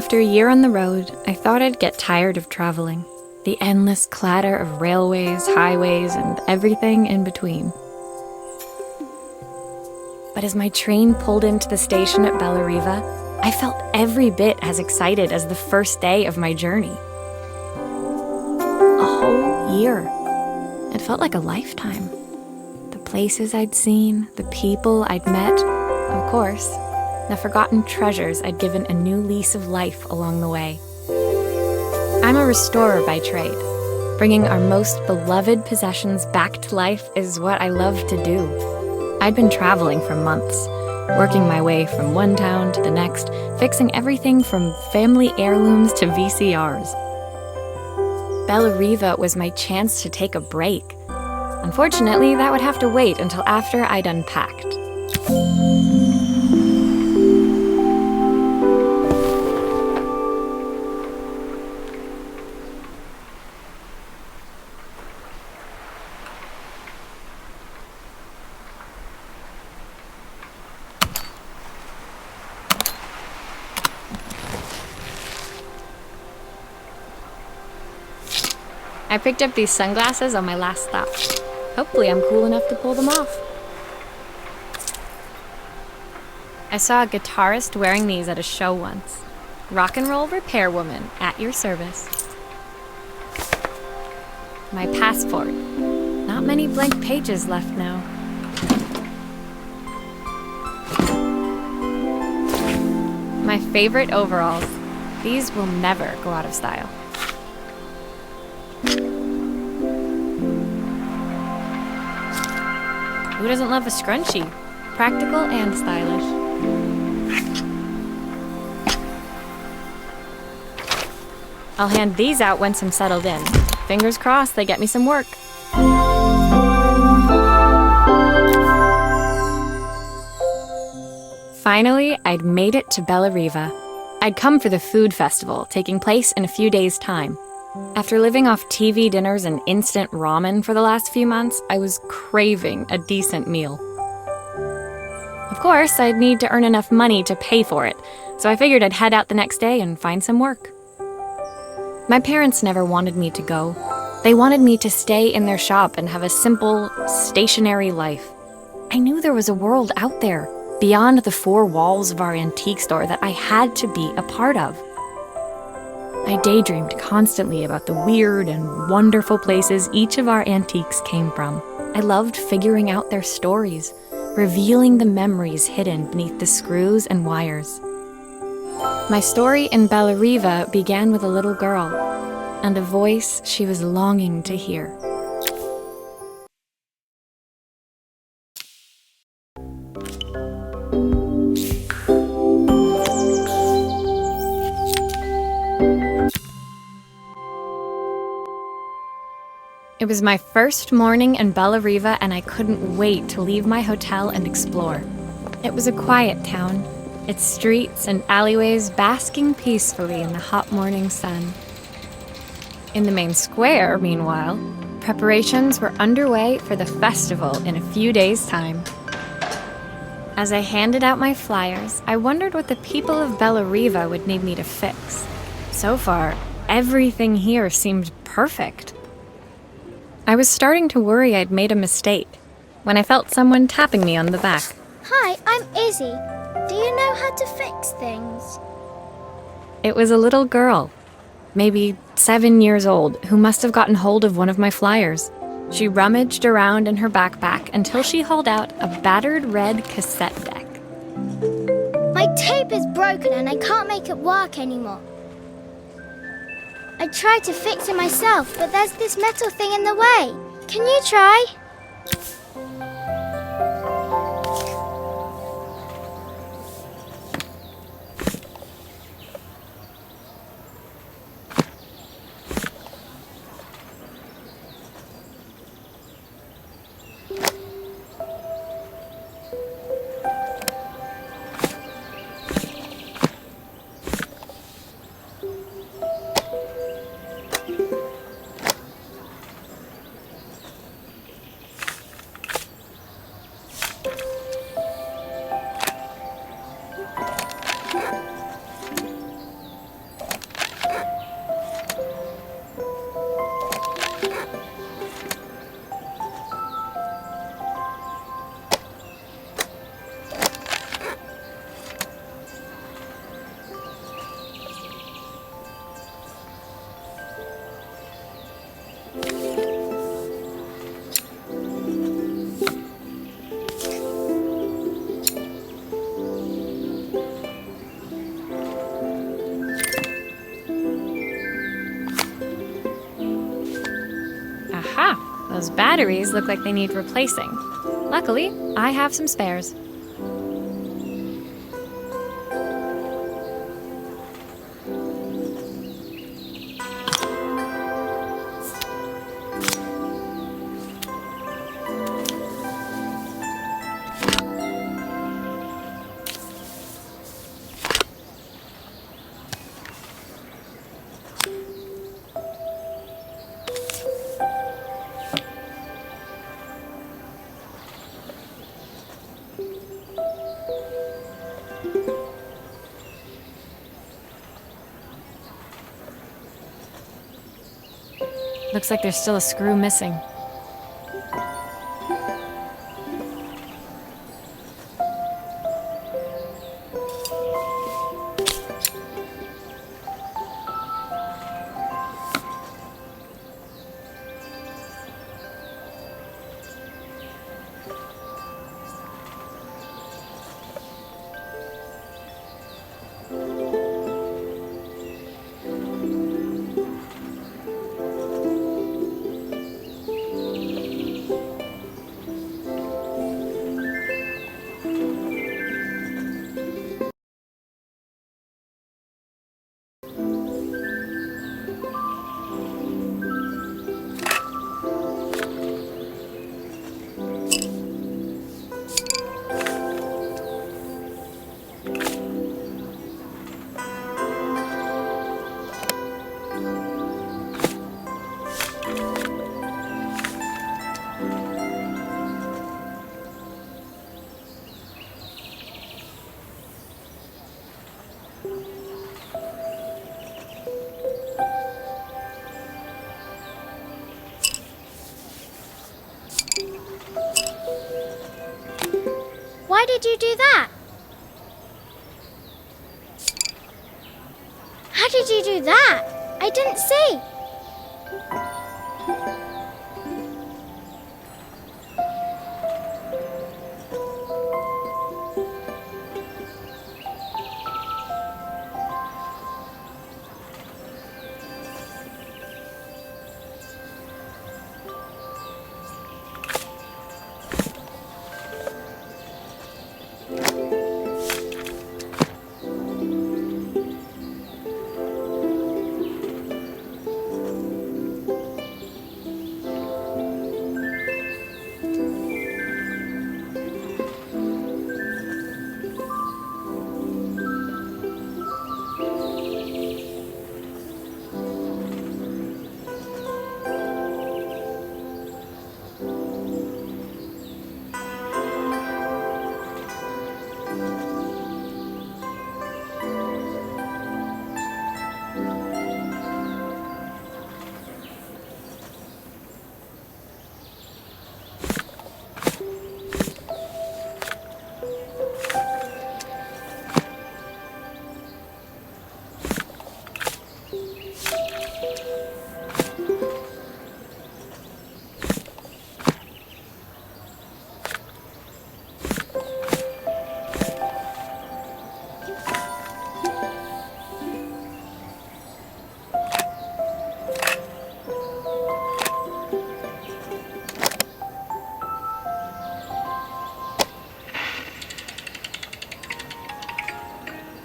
After a year on the road, I thought I'd get tired of traveling. The endless clatter of railways, highways, and everything in between. But as my train pulled into the station at Bellariva, I felt every bit as excited as the first day of my journey. A whole year. It felt like a lifetime. The places I'd seen, the people I'd met, of course, the forgotten treasures I'd given a new lease of life along the way. I'm a restorer by trade. Bringing our most beloved possessions back to life is what I love to do. I'd been traveling for months, working my way from one town to the next, fixing everything from family heirlooms to VCRs. Bellariva was my chance to take a break. Unfortunately, that would have to wait until after I'd unpacked. I picked up these sunglasses on my last stop. Hopefully I'm cool enough to pull them off. I saw a guitarist wearing these at a show once. Rock and roll repair woman, at your service. My passport. Not many blank pages left now. My favorite overalls. These will never go out of style. Who doesn't love a scrunchie? Practical and stylish. I'll hand these out once I'm settled in. Fingers crossed they get me some work. Finally, I'd made it to Bellariva. I'd come for the food festival, taking place in a few days' time. After living off TV dinners and instant ramen for the last few months, I was craving a decent meal. Of course, I'd need to earn enough money to pay for it, so I figured I'd head out the next day and find some work. My parents never wanted me to go. They wanted me to stay in their shop and have a simple, stationary life. I knew there was a world out there, beyond the four walls of our antique store, that I had to be a part of. I daydreamed constantly about the weird and wonderful places each of our antiques came from. I loved figuring out their stories, revealing the memories hidden beneath the screws and wires. My story in Bellariva began with a little girl, and a voice she was longing to hear. It was my first morning in Bellariva, and I couldn't wait to leave my hotel and explore. It was a quiet town, its streets and alleyways basking peacefully in the hot morning sun. In the main square, meanwhile, preparations were underway for the festival in a few days' time. As I handed out my flyers, I wondered what the people of Bellariva would need me to fix. So far, everything here seemed perfect. I was starting to worry I'd made a mistake when I felt someone tapping me on the back. Hi, I'm Izzy. Do you know how to fix things? It was a little girl, maybe 7 years old, who must have gotten hold of one of my flyers. She rummaged around in her backpack until she hauled out a battered red cassette deck. My tape is broken and I can't make it work anymore. I tried to fix it myself, but there's this metal thing in the way. Can you try? Those batteries look like they need replacing. Luckily, I have some spares. Looks like there's still a screw missing. Why did you do that? How did you do that? I didn't see.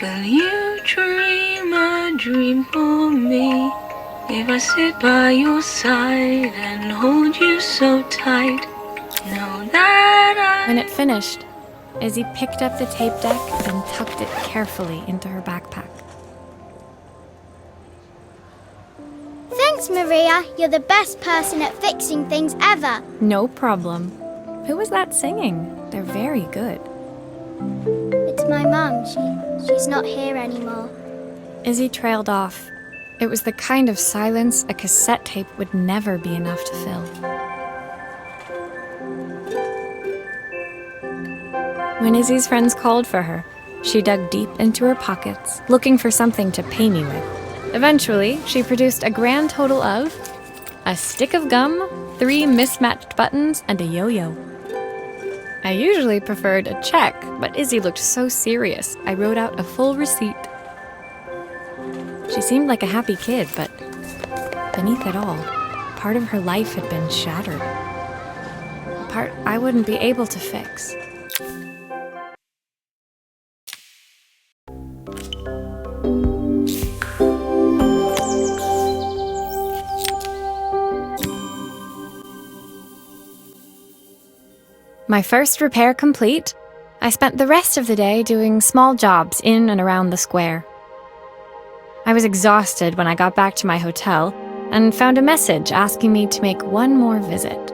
Will you dream a dream for me? If I sit by your side and hold you so tight, know that When it finished, Izzy picked up the tape deck and tucked it carefully into her backpack. Thanks, Maria. You're the best person at fixing things ever. No problem. Who was that singing? They're very good. It's my mum. She's not here anymore. Izzy trailed off. It was the kind of silence a cassette tape would never be enough to fill. When Izzy's friends called for her, she dug deep into her pockets, looking for something to pay me with. Eventually, she produced a grand total of a stick of gum, 3 mismatched buttons, and a yo-yo. I usually preferred a check, but Izzy looked so serious, I wrote out a full receipt. She seemed like a happy kid, but beneath it all, part of her life had been shattered. A part I wouldn't be able to fix. My first repair complete, I spent the rest of the day doing small jobs in and around the square. I was exhausted when I got back to my hotel and found a message asking me to make one more visit.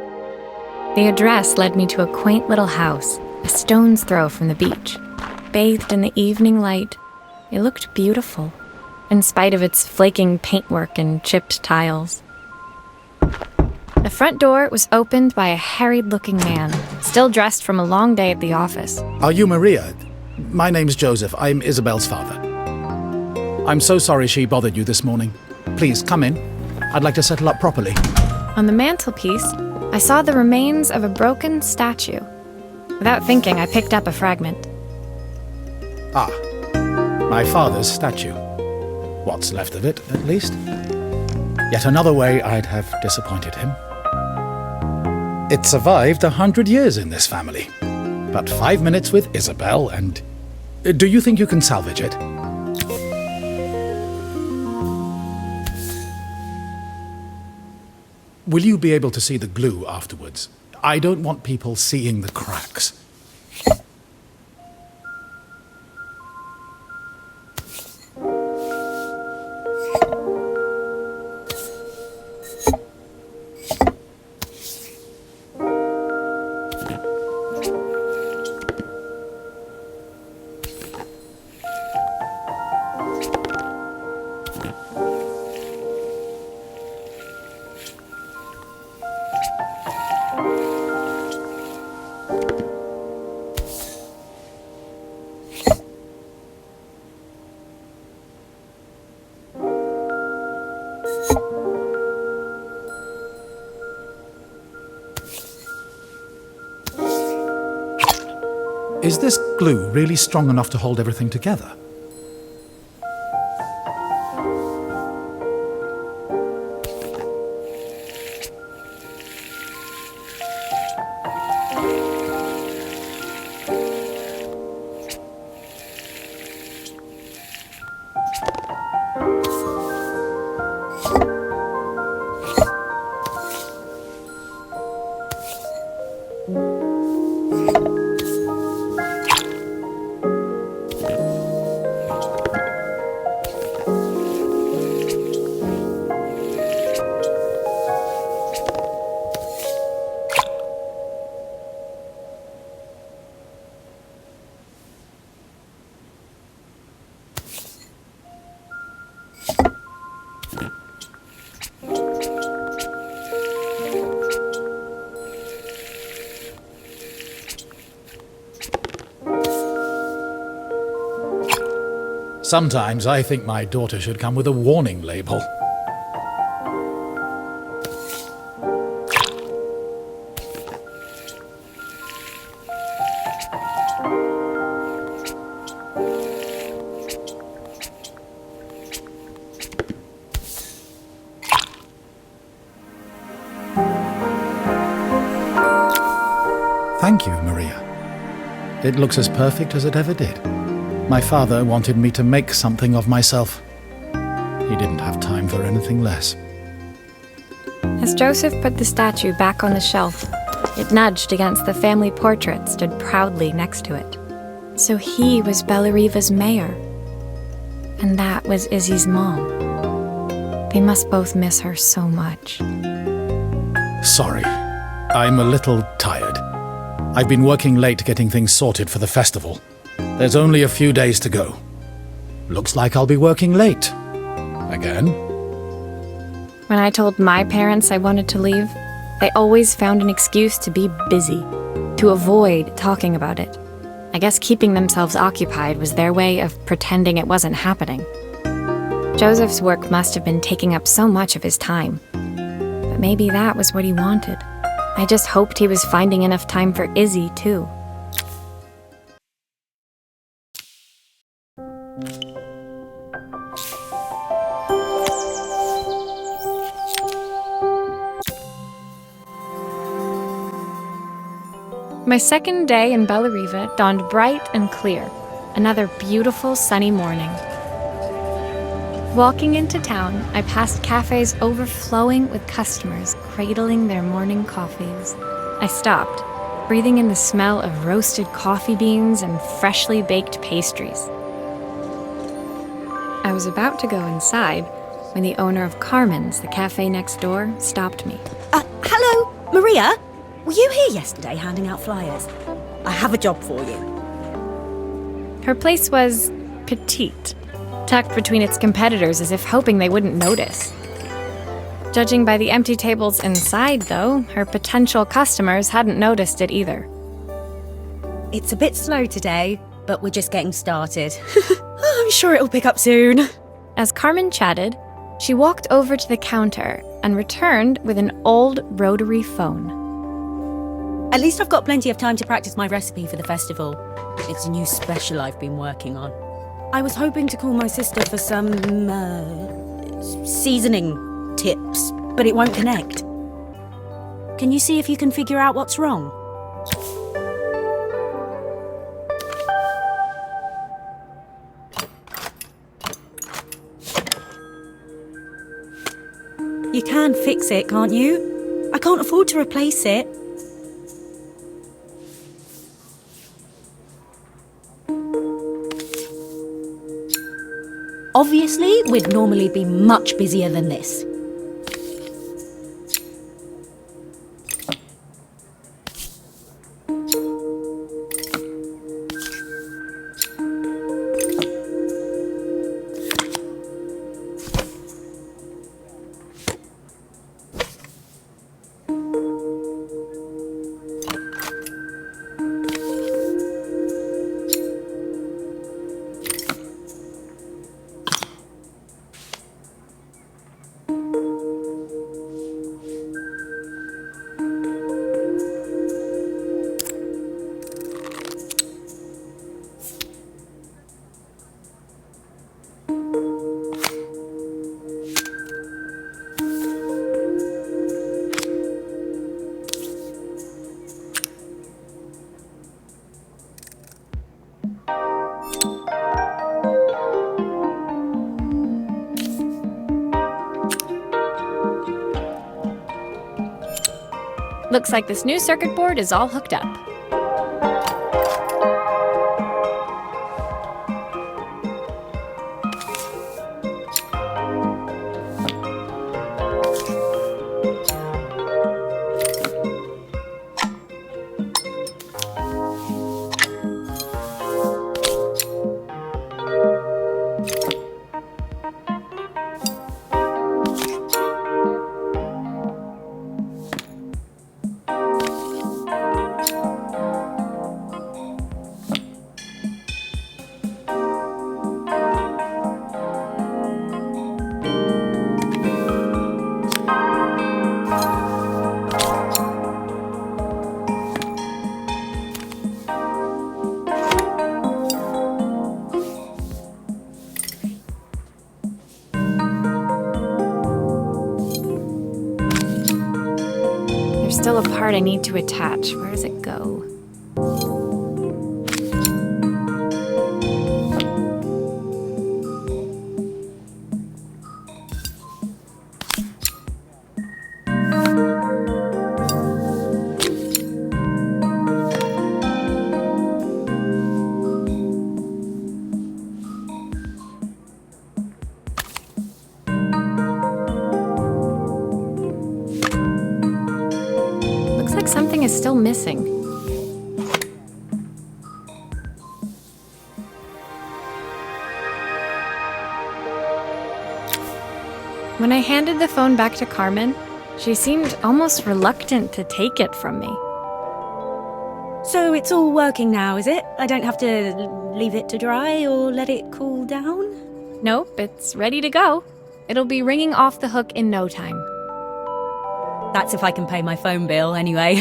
The address led me to a quaint little house, a stone's throw from the beach. Bathed in the evening light, it looked beautiful, in spite of its flaking paintwork and chipped tiles. The front door was opened by a harried-looking man, still dressed from a long day at the office. Are you Maria? My name's Joseph. I'm Isabel's father. I'm so sorry she bothered you this morning. Please, come in. I'd like to settle up properly. On the mantelpiece, I saw the remains of a broken statue. Without thinking, I picked up a fragment. Ah, my father's statue. What's left of it, at least. Yet another way I'd have disappointed him. It survived 100 years in this family. But 5 minutes with Isabel and... Do you think you can salvage it? Will you be able to see the glue afterwards? I don't want people seeing the cracks. Is this glue really strong enough to hold everything together? Sometimes I think my daughter should come with a warning label. Thank you, Maria. It looks as perfect as it ever did. My father wanted me to make something of myself. He didn't have time for anything less. As Joseph put the statue back on the shelf, it nudged against the family portrait stood proudly next to it. So he was Bellariva's mayor. And that was Izzy's mom. They must both miss her so much. Sorry, I'm a little tired. I've been working late getting things sorted for the festival. There's only a few days to go. Looks like I'll be working late. Again. When I told my parents I wanted to leave, they always found an excuse to be busy, to avoid talking about it. I guess keeping themselves occupied was their way of pretending it wasn't happening. Joseph's work must have been taking up so much of his time. But maybe that was what he wanted. I just hoped he was finding enough time for Izzy, too. My second day in Bellariva dawned bright and clear. Another beautiful sunny morning. Walking into town, I passed cafes overflowing with customers cradling their morning coffees. I stopped, breathing in the smell of roasted coffee beans and freshly baked pastries. I was about to go inside when the owner of Carmen's, the cafe next door, stopped me. Hello, Maria? Were you here yesterday handing out flyers? I have a job for you. Her place was petite, tucked between its competitors as if hoping they wouldn't notice. Judging by the empty tables inside, though, her potential customers hadn't noticed it either. It's a bit slow today, but we're just getting started. I'm sure it'll pick up soon. As Carmen chatted, she walked over to the counter and returned with an old rotary phone. At least I've got plenty of time to practice my recipe for the festival. It's a new special I've been working on. I was hoping to call my sister for some, seasoning tips, but it won't connect. Can you see if you can figure out what's wrong? You can fix it, can't you? I can't afford to replace it. Obviously, we'd normally be much busier than this. Looks like this new circuit board is all hooked up. There's still a part I need to attach. Where does it go? Something is still missing. When I handed the phone back to Carmen, she seemed almost reluctant to take it from me. So it's all working now, is it? I don't have to leave it to dry or let it cool down? Nope, it's ready to go. It'll be ringing off the hook in no time. That's if I can pay my phone bill anyway.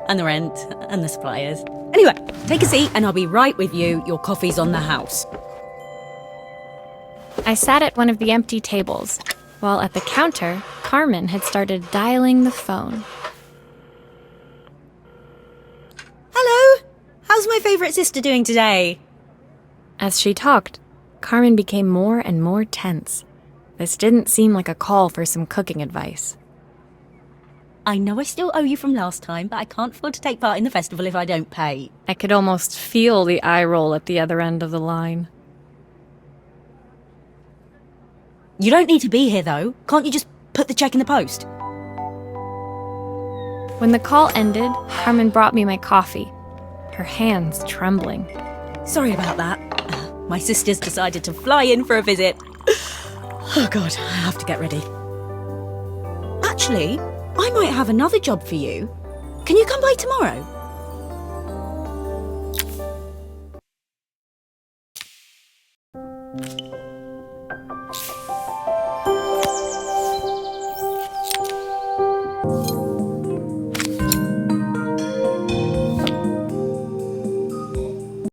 And the rent, and the suppliers. Anyway, take a seat and I'll be right with you. Your coffee's on the house. I sat at one of the empty tables, while at the counter, Carmen had started dialing the phone. How's my favourite sister doing today? As she talked, Carmen became more and more tense. This didn't seem like a call for some cooking advice. I know I still owe you from last time, but I can't afford to take part in the festival if I don't pay. I could almost feel the eye roll at the other end of the line. You don't need to be here, though. Can't you just put the check in the post? When the call ended, Carmen brought me my coffee, her hands trembling. Sorry about that. My sister's decided to fly in for a visit. Oh God, I have to get ready. Actually, I might have another job for you. Can you come by tomorrow?